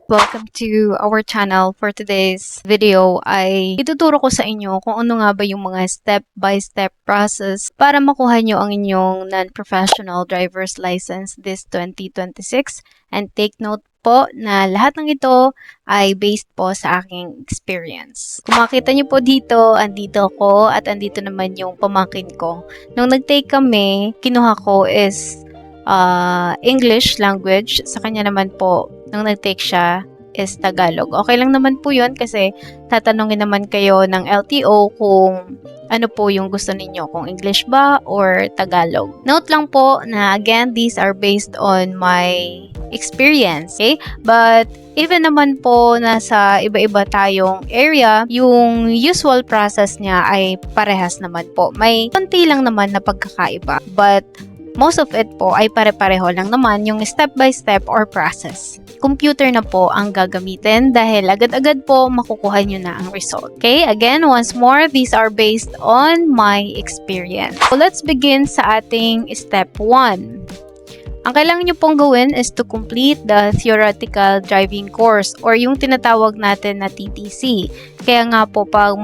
Welcome to our channel. For today's video ay ituturo ko sa inyo kung ano nga ba yung mga step-by-step process para makuha nyo ang inyong non-professional driver's license this 2026. And take note po na lahat ng ito ay based po sa aking experience. Kung makita nyo po dito, andito ako at andito naman yung pamangkin ko. Nung nag-take kami, kinuha ko is English language. Sa kanya naman po, nung nag-take siya, is Tagalog. Okay lang naman po yun kasi tatanungin naman kayo ng LTO kung ano po yung gusto ninyo, kung English ba or Tagalog. Note lang po na again, these are based on my experience, okay? But even naman po nasa iba-iba tayong area, yung usual process niya ay parehas naman po. May konti lang naman na pagkakaiba. But most of it po ay pare-pareho lang naman yung step-by-step or process. Computer na po ang gagamitin dahil agad-agad po makukuha nyo na ang result. Okay, again, once more, these are based on my experience. So, let's begin sa ating step 1. Ang kailangan nyo pong gawin is to complete the theoretical driving course or yung tinatawag natin na TTC. Kaya nga po pag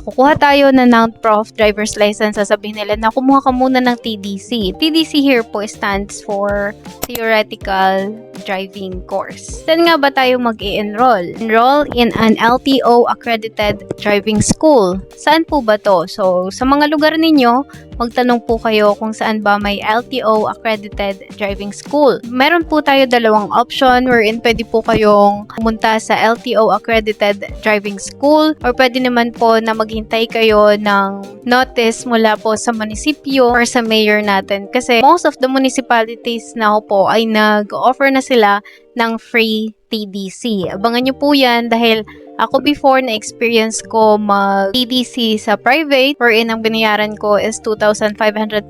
kukuha tayo ng non-prof driver's license, sasabihin nila na kumuha ka muna ng TDC. TDC here po stands for Theoretical Driving Course. Saan nga ba tayo mag-i-enroll? Enroll in an LTO accredited driving school. Saan po ba to? So, sa mga lugar ninyo, magtanong po kayo kung saan ba may LTO accredited driving school. Meron po tayo dalawang option wherein pwede po kayong pumunta sa LTO accredited driving school or pwede naman po na maghintay kayo ng notice mula po sa munisipyo or sa mayor natin. Kasi most of the municipalities now po ay nag-offer na sila ng free TDC. Abangan nyo po yan dahil ako before na-experience ko mag-TDC sa private wherein ang binayaran ko is 2,500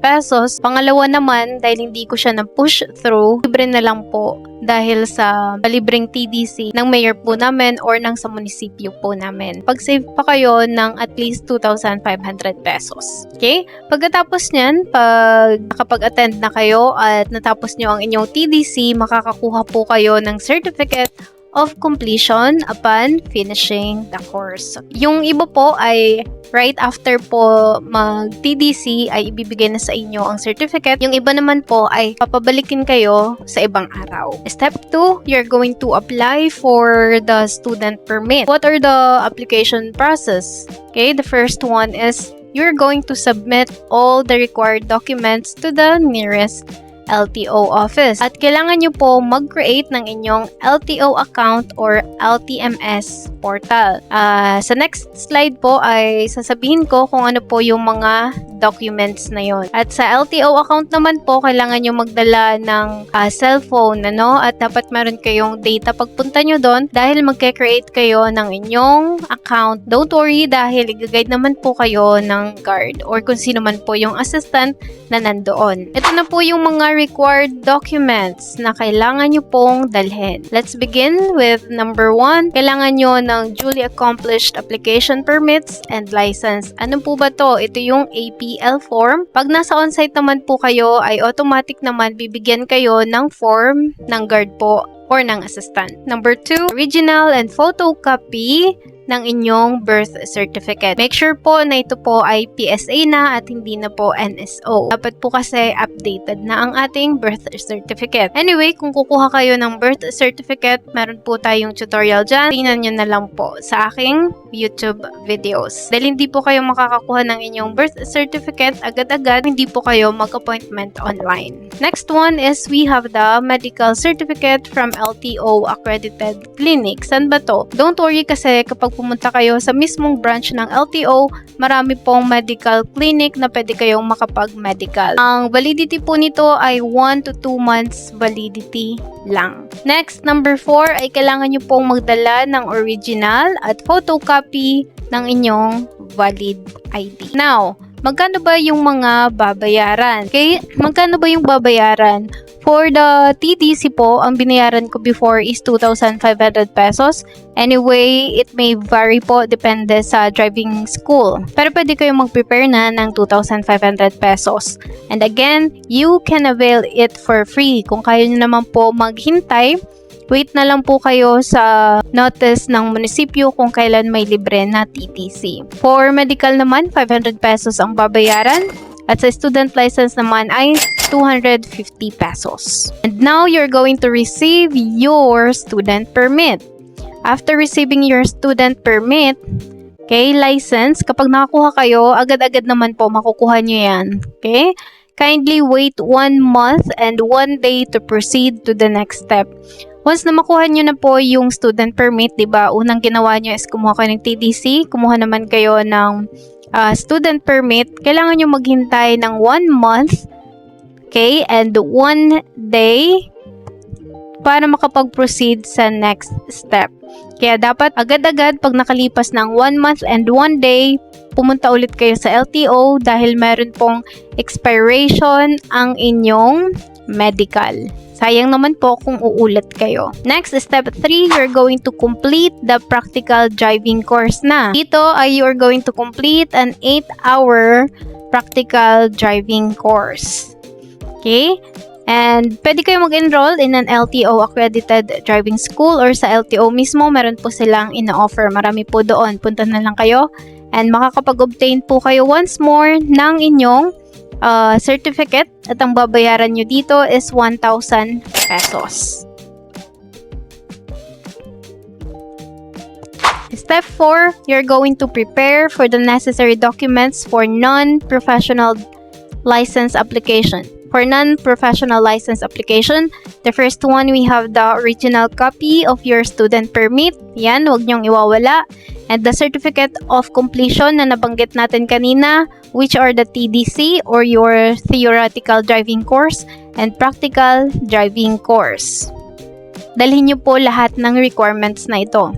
pesos. Pangalawa naman, dahil hindi ko siya na-push through, libre na lang po dahil sa libreng TDC ng mayor po namin or ng sa munisipyo po namin. Pag-save pa kayo ng at least 2,500 pesos. Okay? Pagkatapos nyan, pag nakapag-attend na kayo at natapos nyo ang inyong TDC, makakakuha po kayo ng certificate of completion upon finishing the course. Yung iba po ay right after po mag-TDC ay ibibigay na sa inyo ang certificate. Yung iba naman po ay papabalikin kayo sa ibang araw. Step 2, you're going to apply for the student permit. What are the application process? Okay, the first one is you're going to submit all the required documents to the nearest LTO office. At kailangan nyo po mag-create ng inyong LTO account or LTMS portal. Sa next slide po ay sasabihin ko kung ano po yung mga documents na yon. At sa LTO account naman po, kailangan nyo magdala ng cellphone, at dapat meron kayong data pagpunta nyo doon dahil magke-create kayo ng inyong account. Don't worry dahil i-guide naman po kayo ng guard or kung sino man po yung assistant na nandoon. Ito na po yung mga required documents na kailangan nyo pong dalhin. Let's begin with number 1. Kailangan nyo ng duly accomplished application permits and license. Ano po ba to? Ito yung APL form. Pag nasa on-site naman po kayo, ay automatic naman bibigyan kayo ng form ng guard po or ng assistant. Number 2, original and photocopy ng inyong birth certificate. Make sure po na ito po ay PSA na at hindi na po NSO. Dapat po kasi updated na ang ating birth certificate. Anyway, kung kukuha kayo ng birth certificate, meron po tayong tutorial dyan. Tingnan nyo na lang po sa aking YouTube videos. Dahil hindi po kayo makakakuha ng inyong birth certificate agad-agad, hindi po kayo mag-appointment online. Next one is we have the medical certificate from LTO accredited clinic. Saan ba to? Don't worry kasi kapag pumunta kayo sa mismong branch ng LTO, marami pong medical clinic na pwede kayong makapag-medical. Ang validity po nito ay 1 to 2 months validity lang. Next, number 4 ay kailangan nyo pong magdala ng original at photocopy ng inyong valid ID. Now, magkano ba yung mga babayaran? Okay, magkano ba yung babayaran? For the TTC po, ang binayaran ko before is 2,500 pesos. Anyway, it may vary po depende sa driving school. Pero pwede kayong mag-prepare na ng 2,500 pesos. And again, you can avail it for free. Kung kaya nyo naman po maghintay wait na lang po kayo sa notice ng munisipyo kung kailan may libre na TTC. For medical naman, 500 pesos ang babayaran. At sa student license naman ay 250 pesos. And now, you're going to receive your student permit. After receiving your student permit, okay, license, kapag nakakuha kayo, agad-agad naman po makukuha nyo yan. Okay? Kindly wait 1 month and 1 day to proceed to the next step. Once na makuha nyo na po yung student permit, diba, unang ginawa nyo is kumuha kayo ng TDC, kumuha naman kayo ng student permit, kailangan nyo maghintay ng 1 month, okay, and 1 day para makapag-proceed sa next step. Kaya dapat agad-agad pag nakalipas ng 1 month and 1 day, pumunta ulit kayo sa LTO dahil meron pong expiration ang inyong medical. Sayang naman po kung uulit kayo. Next, step 3, you're going to complete the practical driving course na. Dito ay you're going to complete an 8-hour practical driving course. Okay? And pwede kayo mag-enroll in an LTO accredited driving school or sa LTO mismo, meron po silang ina-offer. Marami po doon. Punta na lang kayo and makakapag-obtain po kayo once more ng inyong certificate at ang babayaran nyo dito is 1,000 pesos. Step 4, you're going to prepare for the necessary documents for non-professional license application. For non-professional license application, the first one, we have the original copy of your student permit. Yan, huwag nyong iwawala. And the certificate of completion na nabanggit natin kanina, which are the TDC or your theoretical driving course and practical driving course. Dalhin nyo po lahat ng requirements na ito.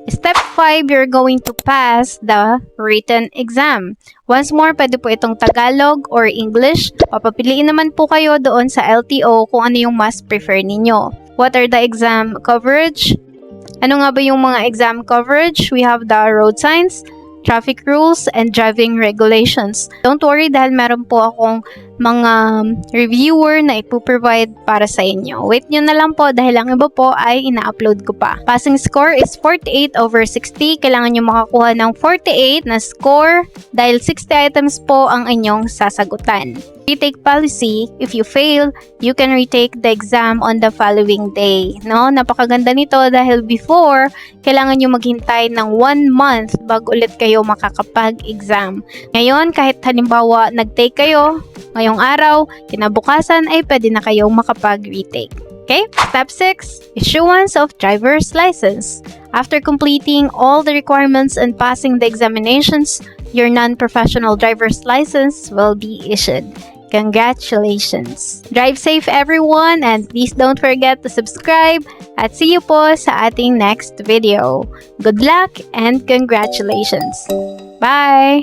Step 5, you're going to pass the written exam. Once more, pwede po itong Tagalog or English. Papapiliin naman po kayo doon sa LTO kung ano yung mas prefer ninyo. What are the exam coverage? Ano nga ba yung mga exam coverage? We have the road signs, traffic rules, and driving regulations. Don't worry dahil meron po akong mga reviewer na ipoprovide para sa inyo. Wait nyo na lang po dahil ang iba po ay ina-upload ko pa. Passing score is 48/60. Kailangan nyo makakuha ng 48 na score dahil 60 items po ang inyong sasagutan. Retake policy, if you fail, you can retake the exam on the following day. No? Napakaganda nito dahil before, kailangan nyo maghintay ng 1 month bago ulit kayo makakapag-exam. Ngayon, kahit halimbawa nag-take kayo ngayong araw, kinabukasan ay pwede na kayong makapag-retake. Okay? Step 6, issuance of driver's license. After completing all the requirements and passing the examinations, your non-professional driver's license will be issued. Congratulations! Drive safe everyone and please don't forget to subscribe at see you po sa ating next video. Good luck and congratulations! Bye!